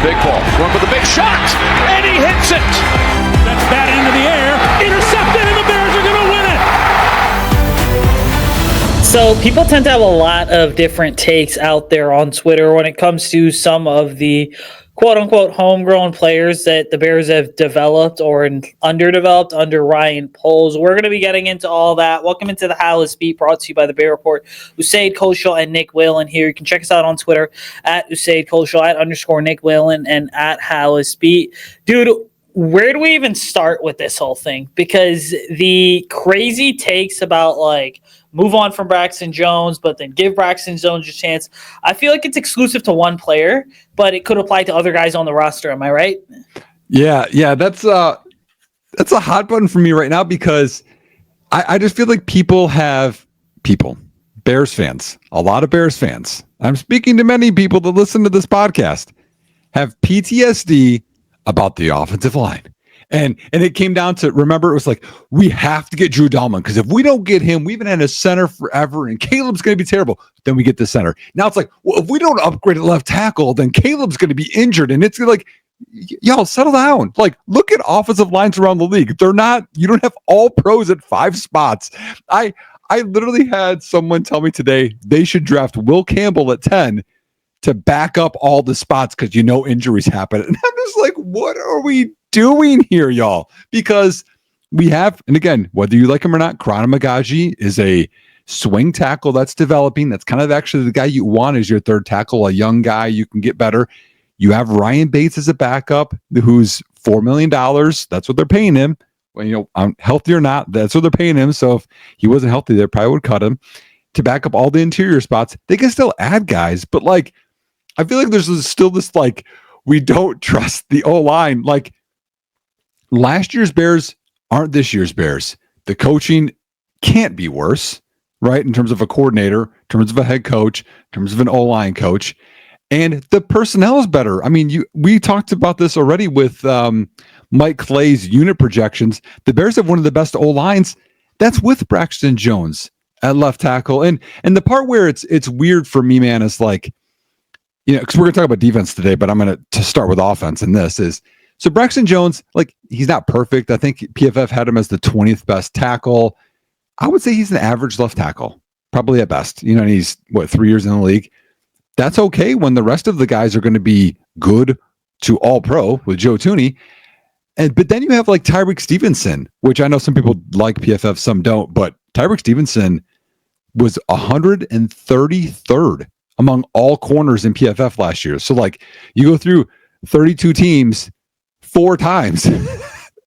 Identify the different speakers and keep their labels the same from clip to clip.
Speaker 1: big ball. Going for the big shot, and he hits it.
Speaker 2: That's batted into the air, intercepted, and the Bears are going to win it.
Speaker 3: So people tend to have a lot of different takes out there on Twitter when it comes to some of the quote-unquote homegrown players that the Bears have developed or underdeveloped under Ryan Poles. We're going to be getting into all that. Welcome into the Halas Beat, brought to you by the Bear Report. Usayd, Koshul, and Nick Whalen here. You can check us out on Twitter at Usayd, Koshul, at _Nick Whalen, and at Halas Beat. Dude, where do we even start with this whole thing? Because the crazy takes about, like, move on from Braxton Jones, but then give Braxton Jones a chance. I feel like it's exclusive to one player, but it could apply to other guys on the roster. Am I right?
Speaker 4: Yeah. That's a hot button for me right now because I just feel like Bears fans, a lot of Bears fans, I'm speaking to many people that listen to this podcast, have PTSD about the offensive line. And it came down to, remember, it was like, we have to get Drew Dahlman because if we don't get him, we've been had a center forever and Caleb's going to be terrible. Then we get the center. Now it's like, well, if we don't upgrade at left tackle, then Caleb's going to be injured. And it's like, y'all settle down. Like, look at offensive lines around the league. You don't have all pros at 5 spots. I literally had someone tell me today they should draft Will Campbell at 10 to back up all the spots because injuries happen. And I'm just like, what are we doing here, y'all? Because we have, and again, whether you like him or not, Koshul is a swing tackle that's developing. That's kind of actually the guy you want as your third tackle, a young guy you can get better. You have Ryan Bates as a backup who's $4 million. That's what they're paying him. Well, healthy or not, that's what they're paying him. So if he wasn't healthy, they probably would cut him to back up all the interior spots. They can still add guys, but like, I feel like there's still this, like, we don't trust the O-line. Like, last year's Bears aren't this year's Bears. The coaching can't be worse, right? In terms of a coordinator, in terms of a head coach, in terms of an O-line coach. And the personnel is better. I mean, we talked about this already with Mike Clay's unit projections. The Bears have one of the best O-lines. That's with Braxton Jones at left tackle. And the part where it's weird for me, man, is like, because we're going to talk about defense today, but I'm going to start with offense. And this is, so Braxton Jones, like, he's not perfect. I think PFF had him as the 20th best tackle. I would say he's an average left tackle, probably at best. And he's, 3 years in the league. That's okay when the rest of the guys are going to be good to all pro with Joe Thuney. But then you have like Tyreek Stevenson, which I know some people like PFF, some don't, but Tyreek Stevenson was 133rd among all corners in PFF last year. So like you go through 32 teams 4 times,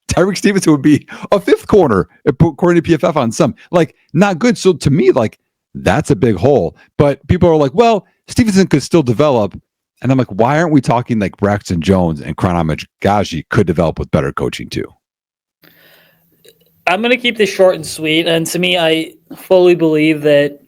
Speaker 4: Tyreek Stevenson would be a 5th corner according to PFF on some. Like, not good. So to me, like, that's a big hole. But people are like, well, Stevenson could still develop. And I'm like, why aren't we talking like Braxton Jones and Koshul could develop with better coaching too?
Speaker 3: I'm going to keep this short and sweet. And to me, I fully believe that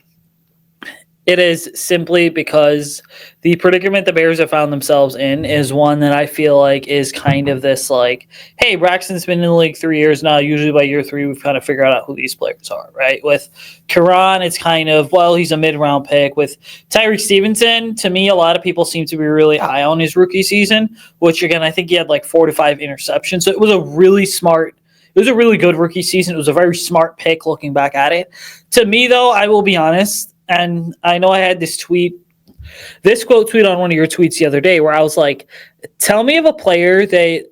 Speaker 3: it is simply because the predicament the Bears have found themselves in is one that I feel like is kind of this like, hey, Braxton's been in the league 3 years now. Usually by year 3, we've kind of figured out who these players are, right? With Karan, it's kind of, well, he's a mid-round pick. With Tyreek Stevenson, to me, a lot of people seem to be really high on his rookie season, which, again, I think he had like 4 to 5 interceptions. So it was a really good rookie season. It was a very smart pick looking back at it. To me, though, I will be honest, and I know I had this quote tweet on one of your tweets the other day where I was like, tell me of a player they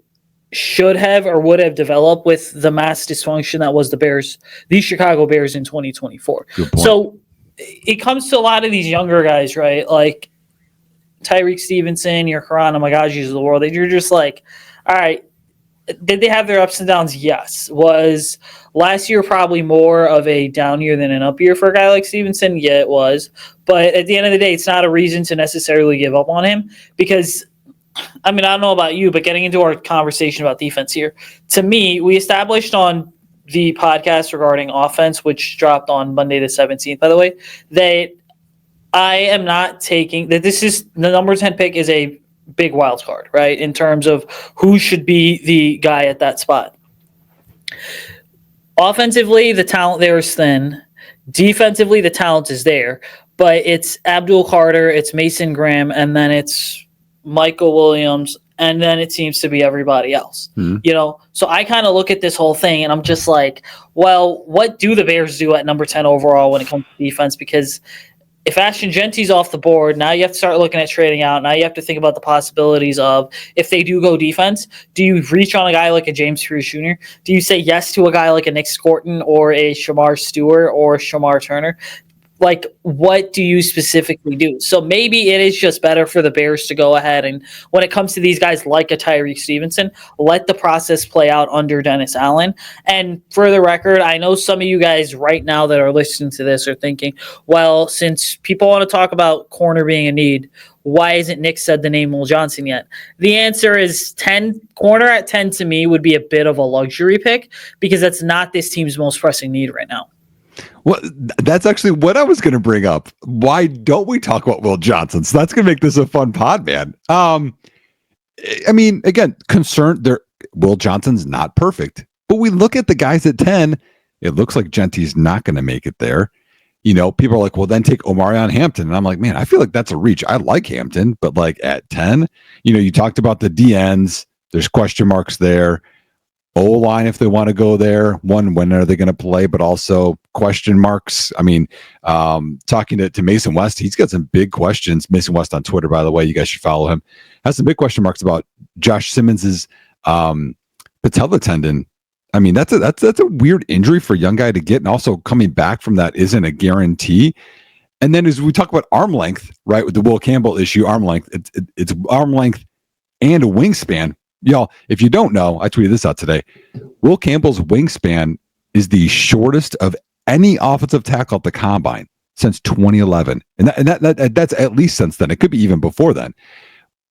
Speaker 3: should have or would have developed with the mass dysfunction that was the Chicago Bears in 2024. So it comes to a lot of these younger guys, right? Like Tyreek Stevenson, your Karan Magajis of the world. You're just like, all right, did they have their ups and downs? Yes. Was last year probably more of a down year than an up year for a guy like Stevenson? Yeah, it was. But at the end of the day, it's not a reason to necessarily give up on him because, I mean, I don't know about you, but getting into our conversation about defense here, to me, we established on the podcast regarding offense, which dropped on Monday the 17th, by the way, that I am not taking – that this is – the number 10 pick is a big wild card, right, in terms of who should be the guy at that spot. Offensively, the talent there is thin. Defensively, the talent is there. But it's Abdul Carter, it's Mason Graham, and then it's Michael Williams and then it seems to be everybody else. So I kind of look at this whole thing and I'm just like, well, what do the Bears do at number 10 overall when it comes to defense? Because if Ashton Genty's off the board, now you have to start looking at trading out. Now you have to think about the possibilities of, if they do go defense, do you reach on a guy like a James Pierce Jr.? Do you say yes to a guy like a Nick Scorton or a Shamar Stewart or Shamar Turner? Like, what do you specifically do? So maybe it is just better for the Bears to go ahead and, when it comes to these guys like a Tyreek Stevenson, let the process play out under Dennis Allen. And for the record, I know some of you guys right now that are listening to this are thinking, well, since people want to talk about corner being a need, why hasn't Nick said the name Will Johnson yet? The answer is corner at 10 to me would be a bit of a luxury pick because that's not this team's most pressing need right now.
Speaker 4: Well, that's actually what I was going to bring up. Why don't we talk about Will Johnson? So that's going to make this a fun pod, man. I mean, again, Will Johnson's not perfect, but we look at the guys at 10. It looks like Genty's not going to make it there. People are like, well, then take Omarion Hampton. And I'm like, man, I feel like that's a reach. I like Hampton, but like at 10, you talked about the DNs. There's question marks there. O-line, if they want to go there, when are they going to play, but also question marks. I mean, talking to Mason West, he's got some big questions. Mason West on Twitter, by the way, you guys should follow him. Has some big question marks about Josh Simmons's patella tendon. I mean, that's a weird injury for a young guy to get, and also coming back from that isn't a guarantee. And then as we talk about arm length, right, with the Will Campbell issue, arm length, it's arm length and a wingspan. Y'all, if you don't know, I tweeted this out today. Will Campbell's wingspan is the shortest of any offensive tackle at the combine since 2011. And that's at least since then. It could be even before then.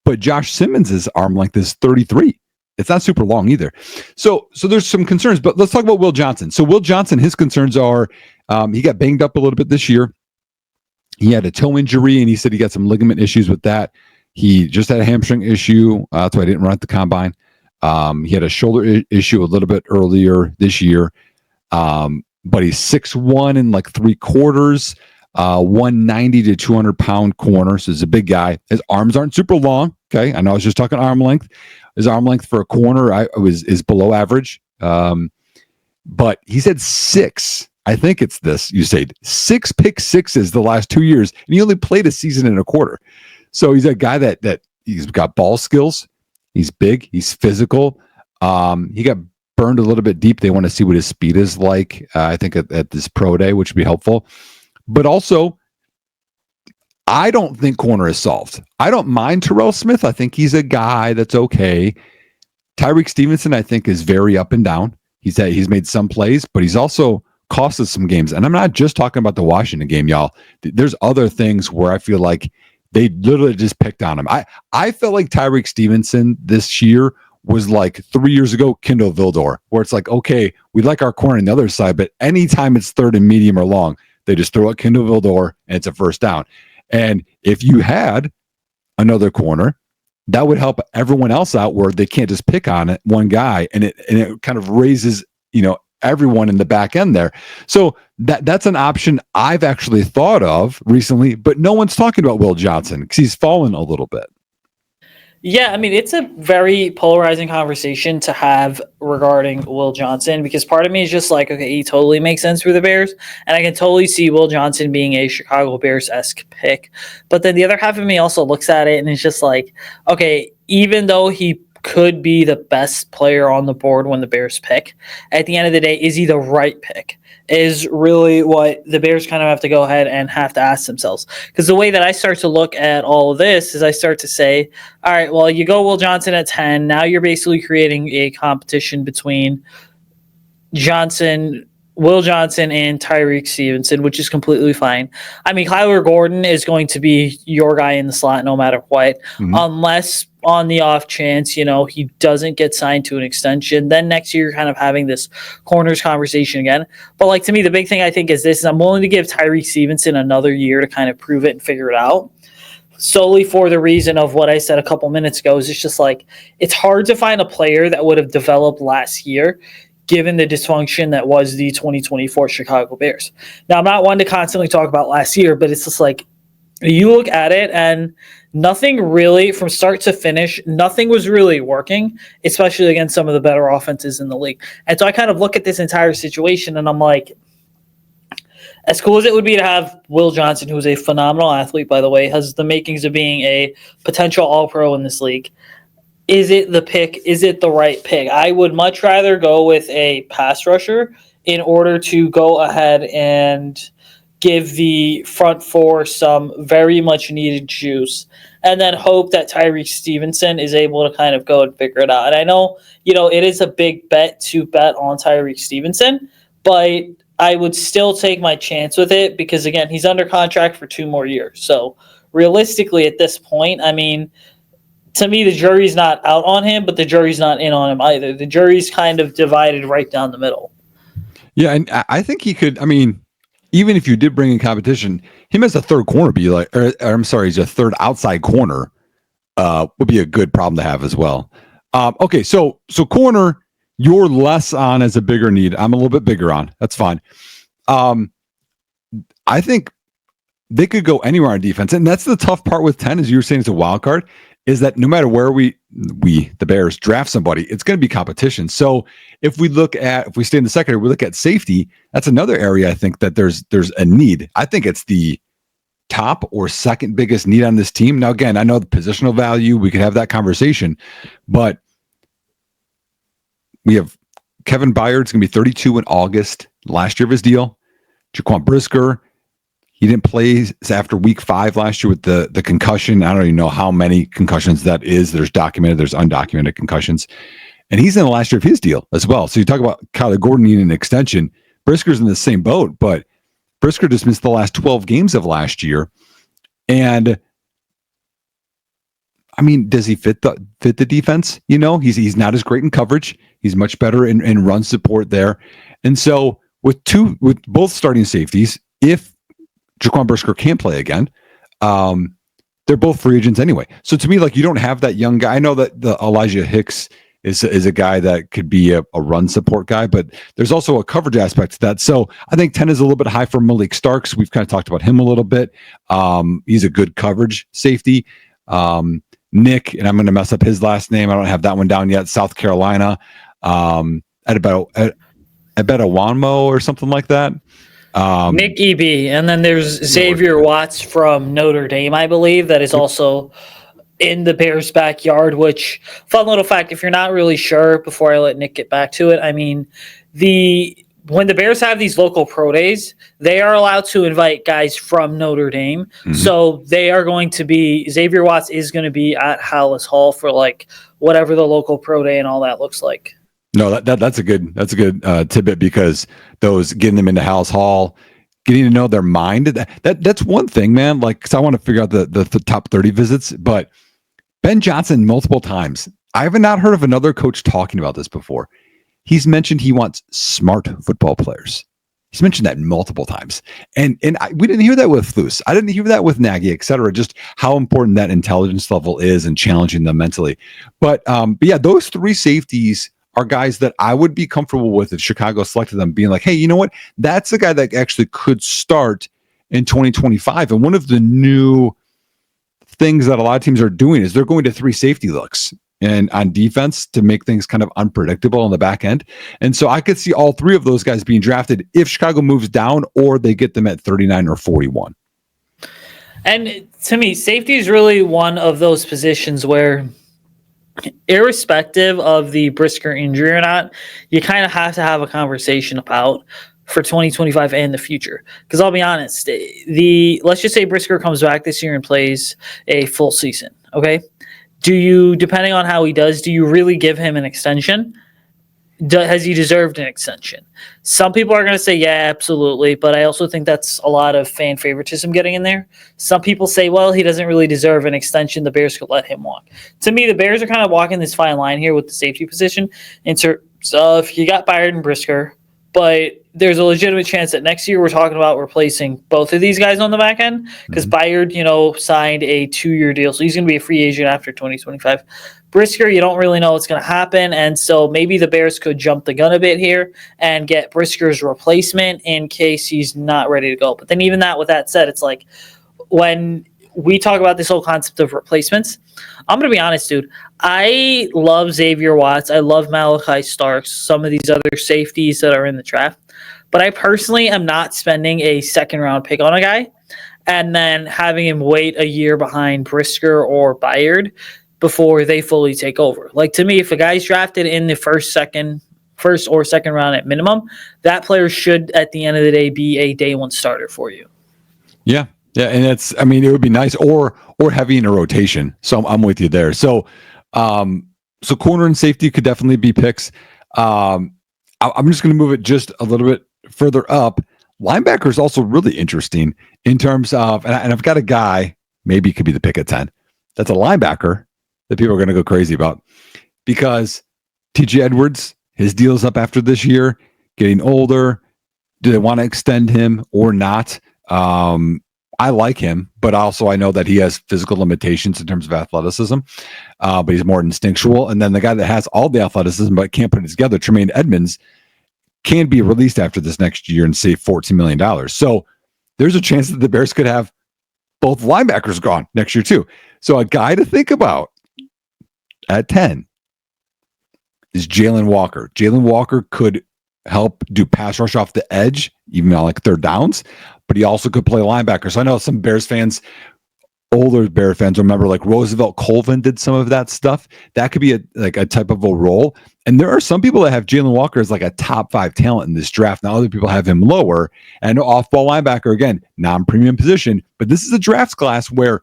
Speaker 4: But Josh Simmons's arm length is 33. It's not super long either. So there's some concerns, but let's talk about Will Johnson. So Will Johnson, his concerns are he got banged up a little bit this year. He had a toe injury, and he said he got some ligament issues with that. He just had a hamstring issue. That's why I didn't run at the combine. He had a shoulder issue a little bit earlier this year. But he's 6'1" and like 3/4, 190 to 200 pound corner. So he's a big guy. His arms aren't super long. Okay. I know I was just talking arm length. His arm length for a corner is below average. But he's had 6. I think it's this, Usayd, 6 pick sixes the last 2 years. And he only played a season and a quarter. So he's a guy that he's got ball skills. He's big. He's physical. He got burned a little bit deep. They want to see what his speed is like, I think, at this pro day, which would be helpful. But also, I don't think corner is solved. I don't mind Terrell Smith. I think he's a guy that's okay. Tyreek Stevenson, I think, is very up and down. He's made some plays, but he's also cost us some games. And I'm not just talking about the Washington game, y'all. There's other things where I feel like they literally just picked on him. I felt like Tyreek Stevenson this year was like 3 years ago, Kindle Vildor, where it's like, okay, we like our corner on the other side, but anytime it's third and medium or long, they just throw out Kindle Vildor and it's a first down. And if you had another corner, that would help everyone else out where they can't just pick on it, one guy, and it kind of raises, everyone in the back end there. So that's an option I've actually thought of recently, but no one's talking about Will Johnson because he's fallen a little bit.
Speaker 3: Yeah, I mean, it's a very polarizing conversation to have regarding Will Johnson because part of me is just like, okay, he totally makes sense for the Bears, and I can totally see Will Johnson being a Chicago Bears-esque pick. But then the other half of me also looks at it and it's just like, okay, even though he could be the best player on the board when the Bears pick, at the end of the day, is he the right pick? Is really what the Bears kind of have to go ahead and have to ask themselves. Because the way that I start to look at all of this is I start to say, all right, well, you go Will Johnson at 10. Now you're basically creating a competition between Will Johnson and Tyreek Stevenson, which is completely fine. I mean, Kyler Gordon is going to be your guy in the slot no matter what, unless on the off chance, he doesn't get signed to an extension. Then next year, you're kind of having this corners conversation again. But like to me, the big thing I think is this: is I'm willing to give Tyreek Stevenson another year to kind of prove it and figure it out. Solely for the reason of what I said a couple minutes ago, is it's just like it's hard to find a player that would have developed last year, given the dysfunction that was the 2024 Chicago Bears. Now, I'm not one to constantly talk about last year, but it's just like You look at it and nothing really, from start to finish, nothing was really working, especially against some of the better offenses in the league. And so I kind of look at this entire situation and I'm like, as cool as it would be to have Will Johnson, who's a phenomenal athlete, by the way, has the makings of being a potential all-pro in this league. Is it the pick? Is it the right pick? I would much rather go with a pass rusher in order to go ahead and give the front four some very much needed juice, and then hope that Tyreek Stevenson is able to kind of go and figure it out. And I know, it is a big bet to bet on Tyreek Stevenson, but I would still take my chance with it because, again, he's under contract for 2 more years. So realistically at this point, I mean, to me, the jury's not out on him, but the jury's not in on him either. The jury's kind of divided right down the middle.
Speaker 4: Yeah, and I think he could, even if you did bring in competition, him as a third corner he's a third outside corner would be a good problem to have as well. Okay, so corner, you're less on as a bigger need. I'm a little bit bigger on. That's fine. I think they could go anywhere on defense, and that's the tough part with 10, as you were saying, it's a wild card, is that no matter where we the Bears draft somebody, it's going to be competition. So if we stay in the secondary, we look at safety, that's another area I think that there's a need. I think it's the top or second biggest need on this team. Now, again, I know the positional value, we could have that conversation, but we have Kevin Byard's going to be 32 in August, last year of his deal. Jaquan Brisker, he didn't play after week 5 last year with the concussion. I don't even know how many concussions that is. There's documented, there's undocumented concussions. And he's in the last year of his deal as well. So you talk about Kyler Gordon needing an extension. Brisker's in the same boat, but Brisker just missed the last 12 games of last year. And does he fit the defense? He's not as great in coverage. He's much better in run support there. And so with both starting safeties, if Jaquan Brisker can't play again, they're both free agents anyway. So to me, you don't have that young guy. I know that the Elijah Hicks is a guy that could be a run support guy, but there's also a coverage aspect to that. So I think 10 is a little bit high for Malik Starks. We've kind of talked about him a little bit. He's a good coverage safety. Nick, and I'm going to mess up his last name, I don't have that one down yet, South Carolina, at about Wanmo or something like that.
Speaker 3: Nick E.B. And then there's Xavier Watts from Notre Dame, I believe, that is also in the Bears' backyard, which, fun little fact, if you're not really sure, before I let Nick get back to it, when the Bears have these local pro days, they are allowed to invite guys from Notre Dame. Mm-hmm. So they are going to be, Xavier Watts is going to be at Halas Hall for whatever the local pro day and all that looks like.
Speaker 4: No, that's a good tidbit, because those getting them into Halas Hall, getting to know their mind, that's one thing, man. Cause I want to figure out the top 30 visits, but Ben Johnson multiple times, I have not heard of another coach talking about this before. He's mentioned he wants smart football players. He's mentioned that multiple times. And we didn't hear that with Flus. I didn't hear that with Nagy, et cetera, just how important that intelligence level is and challenging them mentally. But yeah, those 3 safeties are guys that I would be comfortable with if Chicago selected them, being like, hey, you know what? That's a guy that actually could start in 2025. And one of the new things that a lot of teams are doing is they're going to 3 safety looks and on defense to make things kind of unpredictable on the back end. And so I could see all 3 of those guys being drafted if Chicago moves down or they get them at 39 or 41.
Speaker 3: And to me, safety is really one of those positions where, irrespective of the Brisker injury or not, you kind of have to have a conversation about for 2025 and the future. Because I'll be honest, let's just say Brisker comes back this year and plays a full season, okay? Depending on how he does, do you really give him an extension? Has he deserved an extension? Some people are going to say, yeah, absolutely. But I also think that's a lot of fan favoritism getting in there. Some people say, well, he doesn't really deserve an extension. The Bears could let him walk. To me, the Bears are kind of walking this fine line here with the safety position in terms of you got Byard and Brisker, but there's a legitimate chance that next year we're talking about replacing both of these guys on the back end, because Byard, signed a 2-year deal, so he's going to be a free agent after 2025. Brisker, you don't really know what's going to happen, and so maybe the Bears could jump the gun a bit here and get Brisker's replacement in case he's not ready to go. But then even that, with that said, it's like, when we talk about this whole concept of replacements, I'm going to be honest, dude. I love Xavier Watts. I love Malachi Starks, some of these other safeties that are in the draft. But I personally am not spending a second-round pick on a guy and then having him wait a year behind Brisker or Byard before they fully take over. Like, to me, if a guy's drafted in the first or second round at minimum, that player should, at the end of the day, be a day one starter for you.
Speaker 4: Yeah. Yeah. And it would be nice or heavy in a rotation. So I'm with you there. So corner and safety could definitely be picks. I'm just going to move it just a little bit further up. Linebacker is also really interesting in terms of, and I've got a guy, maybe he could be the pick at 10. That's a linebacker that people are going to go crazy about because TJ Edwards, his deal's up after this year, getting older. Do they want to extend him or not? I like him, but also I know that he has physical limitations in terms of athleticism, but he's more instinctual. And then the guy that has all the athleticism but can't put it together, Tremaine Edmonds, can be released after this next year and save $14 million. So there's a chance that the Bears could have both linebackers gone next year too. So a guy to think about at 10 is Jalen Walker. Jalen Walker could help do pass rush off the edge, even on like third downs, but he also could play linebacker. So I know some Bears fans, older Bear fans, remember like Roosevelt Colvin did some of that stuff. That could be a type of a role. And there are some people that have Jalen Walker as like a top 5 talent in this draft. Now other people have him lower. And off-ball linebacker, again, non-premium position. But this is a draft class where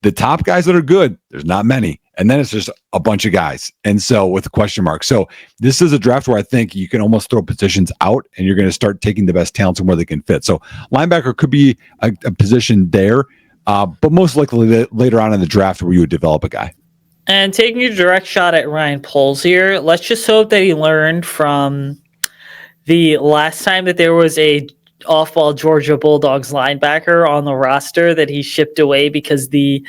Speaker 4: the top guys that are good, there's not many. And then it's just a bunch of guys. And so with a question mark. So this is a draft where I think you can almost throw positions out and you're going to start taking the best talents and where they can fit. So linebacker could be a position there. But most likely later on in the draft where you would develop a guy.
Speaker 3: And taking a direct shot at Ryan Poles here, let's just hope that he learned from the last time that there was a off-ball Georgia Bulldogs linebacker on the roster that he shipped away because the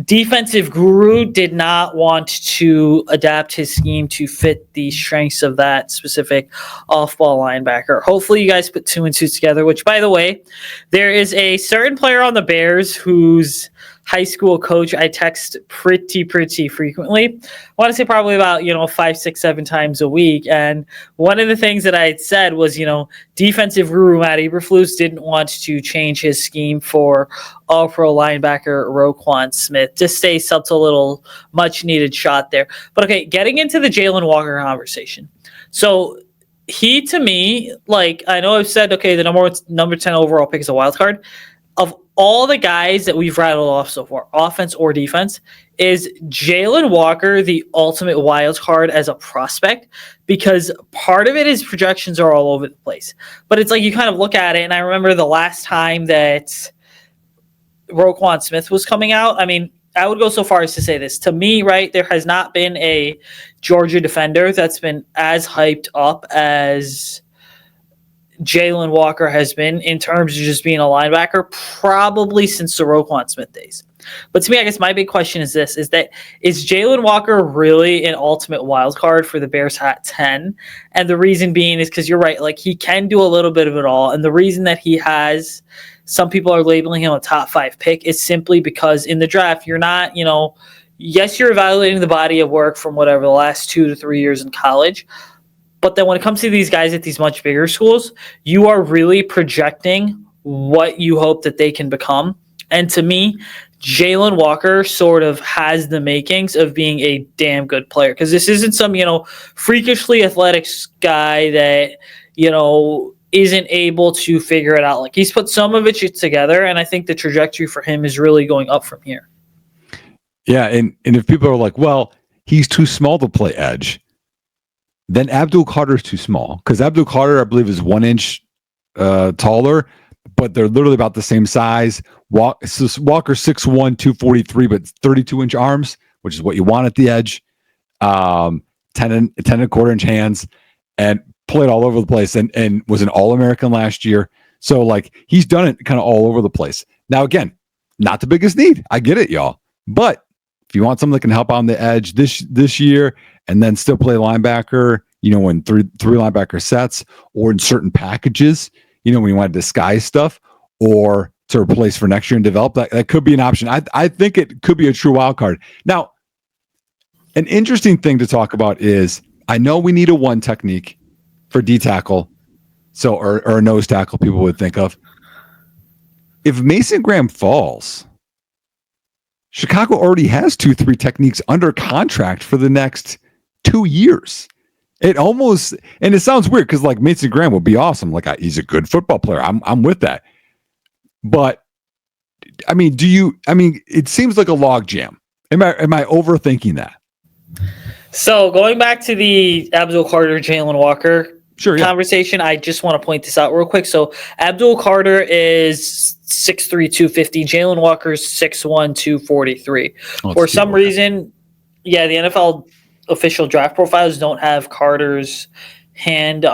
Speaker 3: defensive guru did not want to adapt his scheme to fit the strengths of that specific off-ball linebacker. Hopefully you guys put 2 and 2 together, which, by the way, there is a certain player on the Bears whose high school coach I text pretty frequently. I want to say probably about 5, 6, 7 times a week. And one of the things that I had said was, defensive guru Matt Eberflus didn't want to change his scheme for all-pro linebacker Roquan Smith. Just stay subtle, little much-needed shot there. But okay, getting into the Jalen Walker conversation. So he, to me, like I know I've said, okay, the number 10 overall pick is a wild card. Of all the guys that we've rattled off so far, offense or defense, is Jalen Walker the ultimate wild card as a prospect? Because part of it is projections are all over the place. But it's like you kind of look at it, and I remember the last time that Roquan Smith was coming out, I mean, I would go so far as to say this. To me, right, there has not been a Georgia defender that's been as hyped up as Jalen Walker has been in terms of just being a linebacker probably since the Roquan Smith days. But to me, I guess my big question is this, is Jalen Walker really an ultimate wild card for the Bears at 10? And the reason being is because you're right, like he can do a little bit of it all. And the reason that he has, some people are labeling him a top 5 pick is simply because in the draft, you're not, yes, you're evaluating the body of work from whatever the last 2 to 3 years in college. But then when it comes to these guys at these much bigger schools, you are really projecting what you hope that they can become. And to me, Jalen Walker sort of has the makings of being a damn good player. Because this isn't some, freakishly athletic guy that, isn't able to figure it out. Like he's put some of it together, and I think the trajectory for him is really going up from here.
Speaker 4: Yeah, and if people are like, well, he's too small to play edge, then Abdul Carter is too small because Abdul Carter, I believe, is 1 inch taller, but they're literally about the same size. Walker's 6'1", 243, but 32-inch arms, which is what you want at the edge. 10 and a quarter inch hands, and played all over the place and was an All-American last year. So like he's done it kind of all over the place. Now again, not the biggest need. I get it, y'all. But if you want someone that can help on the edge this year and then still play linebacker, in three linebacker sets or in certain packages, when you want to disguise stuff, or to replace for next year and develop, that could be an option. I think it could be a true wild card. Now, an interesting thing to talk about is I know we need a one technique for D tackle, or a nose tackle people would think of. If Mason Graham falls, Chicago already has 2-3 techniques under contract for the next 2 years. It almost, and it sounds weird because like Mason Graham would be awesome. Like he's a good football player. I'm with that. But I mean, it seems like a log jam. Am I overthinking that?
Speaker 3: So going back to the Abdul Carter, Jalen Walker conversation, I just want to point this out real quick. So Abdul Carter is 6'3", 250. Jalen Walker's 6'1", 243. For some reason, the NFL official draft profiles don't have Carter's hand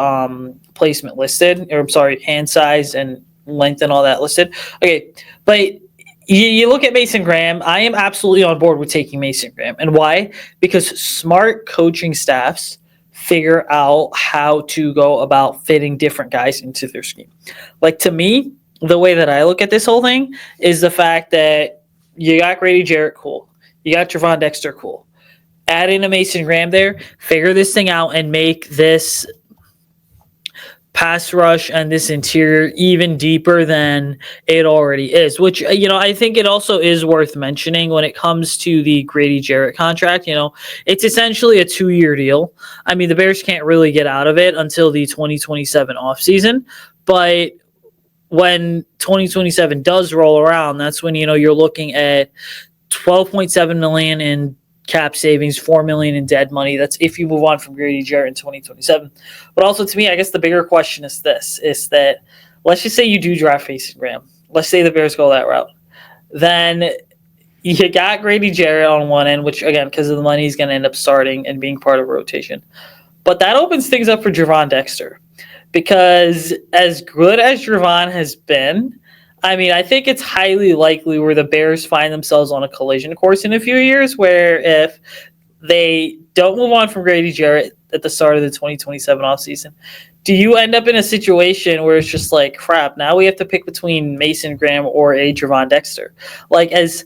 Speaker 3: placement listed, or I'm sorry, hand size and length and all that listed. Okay, but you look at Mason Graham. I am absolutely on board with taking Mason Graham. And why? Because smart coaching staffs figure out how to go about fitting different guys into their scheme. Like, to me, the way that I look at this whole thing is the fact that you got Grady Jarrett, cool. You got Trevon Dexter, cool. Add in a Mason Graham there, figure this thing out, and make this pass rush and this interior even deeper than it already is, which, I think it also is worth mentioning when it comes to the Grady Jarrett contract. It's essentially a 2-year deal. I mean, the Bears can't really get out of it until the 2027 offseason, but when 2027 does roll around, that's when, you're looking at $12.7 million in cap savings, $4 million in dead money. That's if you move on from Grady Jarrett in 2027. But also, to me, I guess the bigger question is that let's just say you do draft Mason Graham. Let's say the Bears go that route. Then you got Grady Jarrett on one end, which, again, because of the money, he's going to end up starting and being part of a rotation. But that opens things up for Trevon Dexter, because as good as Trevon has been, I think it's highly likely where the Bears find themselves on a collision course in a few years, where if they don't move on from Grady Jarrett at the start of the 2027 offseason, do you end up in a situation where it's just like, crap, now we have to pick between Mason Graham or a Trevon Dexter? Like, as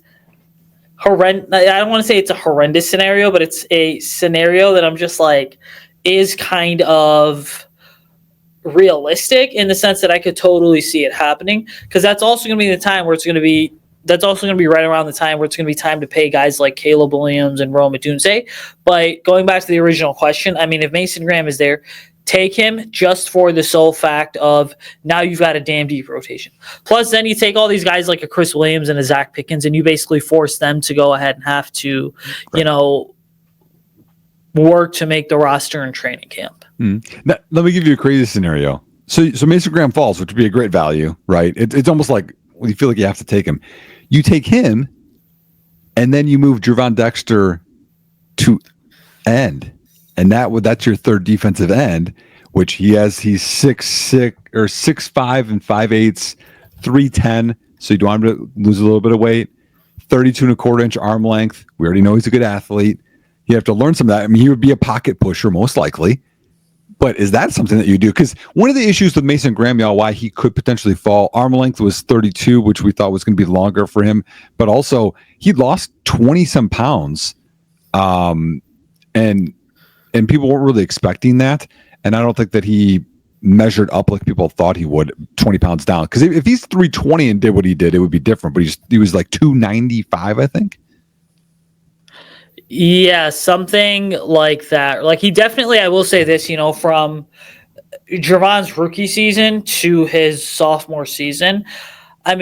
Speaker 3: horrendous, I don't want to say it's a horrendous scenario, but it's a scenario that I'm just like, is kind of realistic in the sense that I could totally see it happening, because that's also going to be the time where that's also going to be right around the time where it's going to be time to pay guys like Caleb Williams and Rome Odunze. But going back to the original question, if Mason Graham is there, take him just for the sole fact of now you've got a damn deep rotation. Plus, then you take all these guys like a Chris Williams and a Zach Pickens, and you basically force them to go ahead and have to, work to make the roster in training camp.
Speaker 4: Now, let me give you a crazy scenario. So Mason Graham falls, which would be a great value, right? It's almost like you feel like you have to take him. You take him, and then you move Trevon Dexter to end, and that's your third defensive end, which he's 6'6" or 6'5" and 5/8, 310. So you don't want him to lose a little bit of weight. 32.25-inch arm length. We already know he's a good athlete. You have to learn some of that. He would be a pocket pusher most likely. But is that something that you do? Because one of the issues with Mason Graham, y'all, why he could potentially fall, arm length was 32, which we thought was going to be longer for him. But also, he lost 20-some pounds. And people weren't really expecting that. And I don't think that he measured up like people thought he would, 20 pounds down. Because if he's 320 and did what he did, it would be different. But he was like 295, I think.
Speaker 3: Yeah, something like that. Like, he definitely, I will say this, from Trevon's rookie season to his sophomore season, I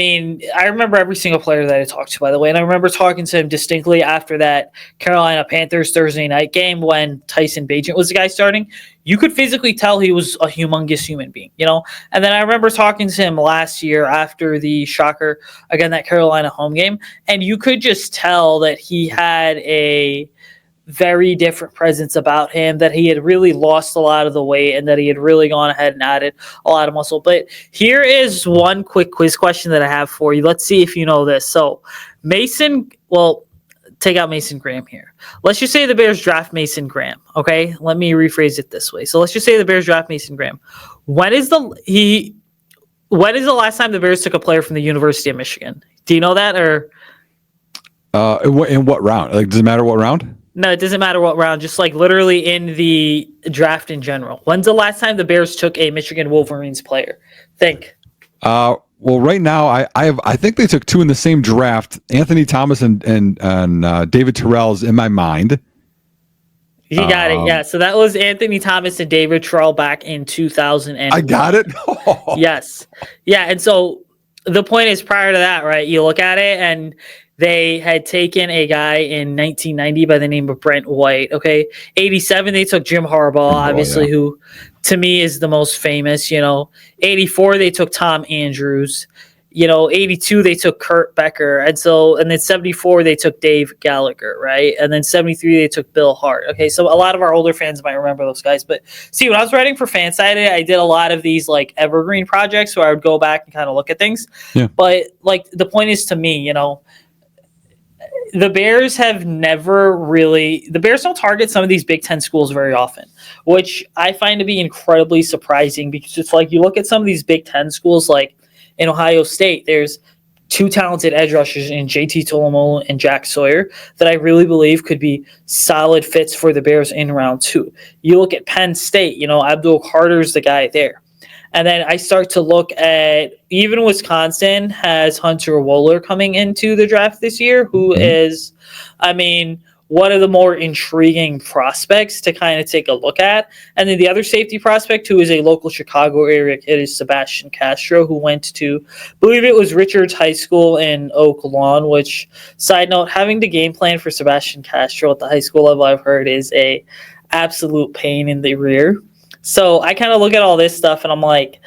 Speaker 3: remember every single player that I talked to, by the way, and I remember talking to him distinctly after that Carolina Panthers Thursday night game when Tyson Bagent was the guy starting. You could physically tell he was a humongous human being, And then I remember talking to him last year after the shocker, again, that Carolina home game, and you could just tell that he had a very different presence about him, that he had really lost a lot of the weight and that he had really gone ahead and added a lot of muscle. But here is one quick quiz question that I have for you. Let's see if you know this. So take out Mason Graham here. Let's just say the Bears draft Mason Graham. Okay. Let me rephrase it this way. So let's just say the Bears draft Mason Graham. When is When is the last time the Bears took a player from the University of Michigan? Do you know that, or
Speaker 4: in what round? Like, does it matter what round?
Speaker 3: no? It doesn't matter what round. Just like literally in the draft in general. When's the last time the Bears took a Michigan Wolverines player? Think.
Speaker 4: Well, right now I think they took two in the same draft. Anthony Thomas and David Terrell's in my mind.
Speaker 3: You got it. Yeah. So that was Anthony Thomas and David Terrell back in 2001.
Speaker 4: I got it.
Speaker 3: Yes. Yeah. And so the point is, prior to that, right, you look at it, and they had taken a guy in 1990 by the name of Brent White. Okay. 87, they took Jim Harbaugh, obviously, who to me is the most famous. 84, they took Tom Andrews. 82, they took Kurt Becker. And then 74, they took Dave Gallagher, right? And then 73, they took Bill Hart. Okay, so a lot of our older fans might remember those guys. But see, when I was writing for Fansided, I did a lot of these like evergreen projects where I would go back and kind of look at things. Yeah. But like the point is, to me, the Bears have never really – the Bears don't target some of these Big Ten schools very often, which I find to be incredibly surprising, because it's like you look at some of these Big Ten schools like in Ohio State, there's two talented edge rushers in JT Tolomolo and Jack Sawyer that I really believe could be solid fits for the Bears in round 2. You look at Penn State, Abdul Carter's the guy there. And then I start to look at even Wisconsin has Hunter Wohler coming into the draft this year, who is, one of the more intriguing prospects to kind of take a look at. And then the other safety prospect, who is a local Chicago area kid, is Sebastian Castro, who went to, I believe it was Richards High School in Oak Lawn, which, side note, having the game plan for Sebastian Castro at the high school level, I've heard, is a absolute pain in the rear. So I kind of look at all this stuff and I'm like,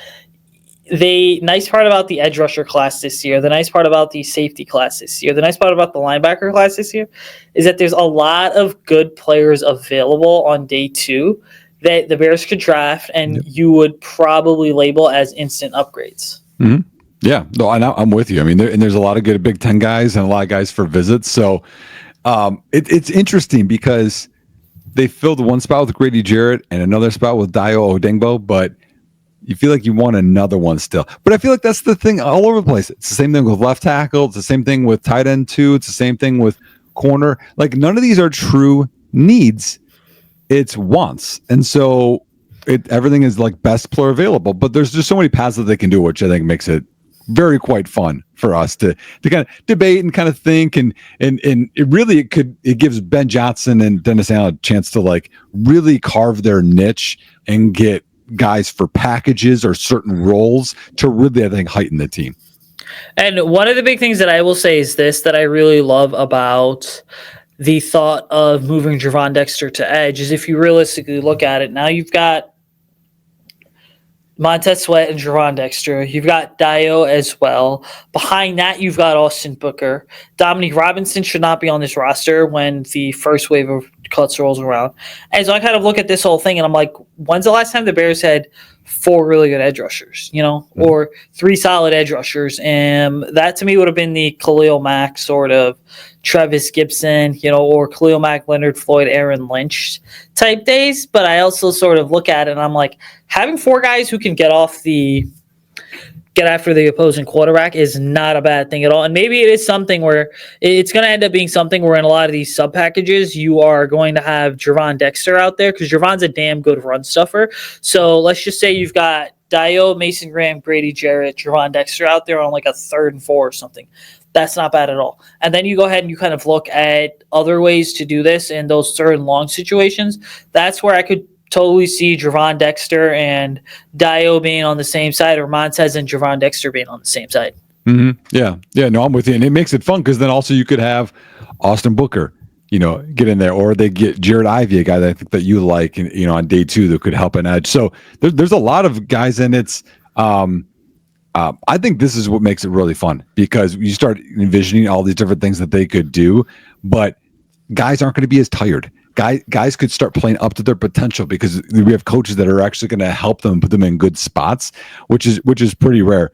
Speaker 3: the nice part about the edge rusher class this year, the nice part about the safety class this year, the nice part about the linebacker class this year is that there's a lot of good players available on day 2 that the Bears could draft and you would probably label as instant upgrades.
Speaker 4: Mm-hmm. Yeah, no, I'm with you. There's a lot of good Big Ten guys and a lot of guys for visits. So it's interesting because they filled one spot with Grady Jarrett and another spot with Dayo Odengbo, but you feel like you want another one still. But I feel like that's the thing all over the place. It's the same thing with left tackle. It's the same thing with tight end too. It's the same thing with corner. Like, none of these are true needs. It's wants. And so everything is like best player available. But there's just so many paths that they can do, which I think makes it very quite fun for us to kind of debate and kind of think. And it gives Ben Johnson and Dennis Allen a chance to like really carve their niche and get guys for packages or certain roles to really, I think, heighten the team.
Speaker 3: And one of the big things that I will say is this, that I really love about the thought of moving Javon Dexter to edge, is if you realistically look at it, now you've got Montez Sweat and Javon Dexter. You've got Dayo as well. Behind that, you've got Austin Booker. Dominique Robinson should not be on this roster when the first wave of cuts rolls around. And so I kind of look at this whole thing and I'm like, when's the last time the Bears had 4 really good edge rushers, or 3 solid edge rushers? And that to me would have been the Khalil Mack sort of Travis Gibson, or Khalil Mack, Leonard Floyd, Aaron Lynch type days. But I also sort of look at it and I'm like, having 4 guys who can get after the opposing quarterback is not a bad thing at all. And maybe it is something where it's going to end up being something where in a lot of these sub packages, you are going to have Javon Dexter out there because Javon's a damn good run stuffer. So let's just say you've got Dayo, Mason Graham, Grady Jarrett, Javon Dexter out there on like a 3rd and 4 or something. That's not bad at all. And then you go ahead and you kind of look at other ways to do this in those 3rd and long situations. That's where I could totally see Javon Dexter and Dayo being on the same side, or Montez and Javon Dexter being on the same side.
Speaker 4: Mm-hmm. Yeah, no, I'm with you. And it makes it fun because then also you could have Austin Booker, get in there, or they get Jared Ivey, a guy that I think that you like, and on day 2 that could help an edge. So there's a lot of guys, and it's I think this is what makes it really fun because you start envisioning all these different things that they could do, but guys aren't going to be as tired. Guys could start playing up to their potential because we have coaches that are actually going to help them, put them in good spots, which is pretty rare.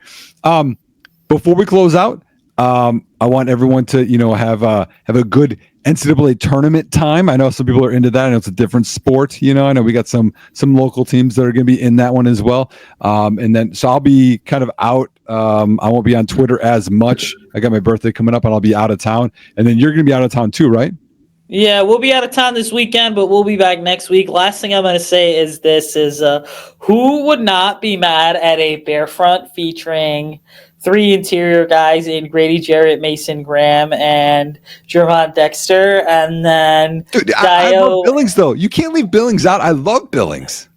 Speaker 4: Before we close out, I want everyone to have a good NCAA tournament time. I know some people are into that. I know it's a different sport. I know we got some local teams that are going to be in that one as well. And then, so I'll be kind of out. I won't be on Twitter as much. I got my birthday coming up and I'll be out of town. And then you're going to be out of town too, right?
Speaker 3: Yeah, we'll be out of town this weekend, but we'll be back next week. Last thing I'm going to say is who would not be mad at a Bear front featuring 3 interior guys in Grady Jarrett, Mason Graham, and Jervon Dexter, and then
Speaker 4: Dude, I love Billings, though. You can't leave Billings out. I love Billings.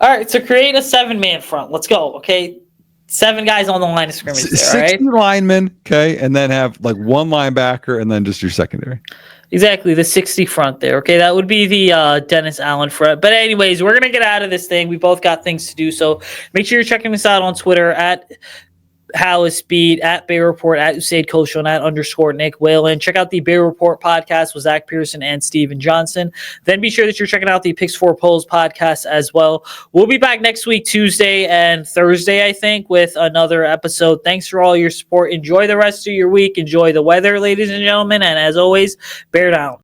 Speaker 3: All right, so create a 7-man front. Let's go, okay? 7 guys on the line of scrimmage there,
Speaker 4: 60
Speaker 3: right?
Speaker 4: linemen, okay, and then have like 1 linebacker and then just your secondary.
Speaker 3: Exactly, the 60 front there. Okay, that would be the Dennis Allen front. But anyways, we're going to get out of this thing. We both got things to do. So make sure you're checking us out on Twitter at Halas Speed, at Bear Report, at Usayd Koshul, and at _Nick Whalen. Check out the Bear Report podcast with Zach Pearson and Steven Johnson. Then be sure that you're checking out the Picks 4 Polls podcast as well. We'll be back next week, Tuesday and Thursday, I think, with another episode. Thanks for all your support. Enjoy the rest of your week. Enjoy the weather, ladies and gentlemen. And as always, bear down.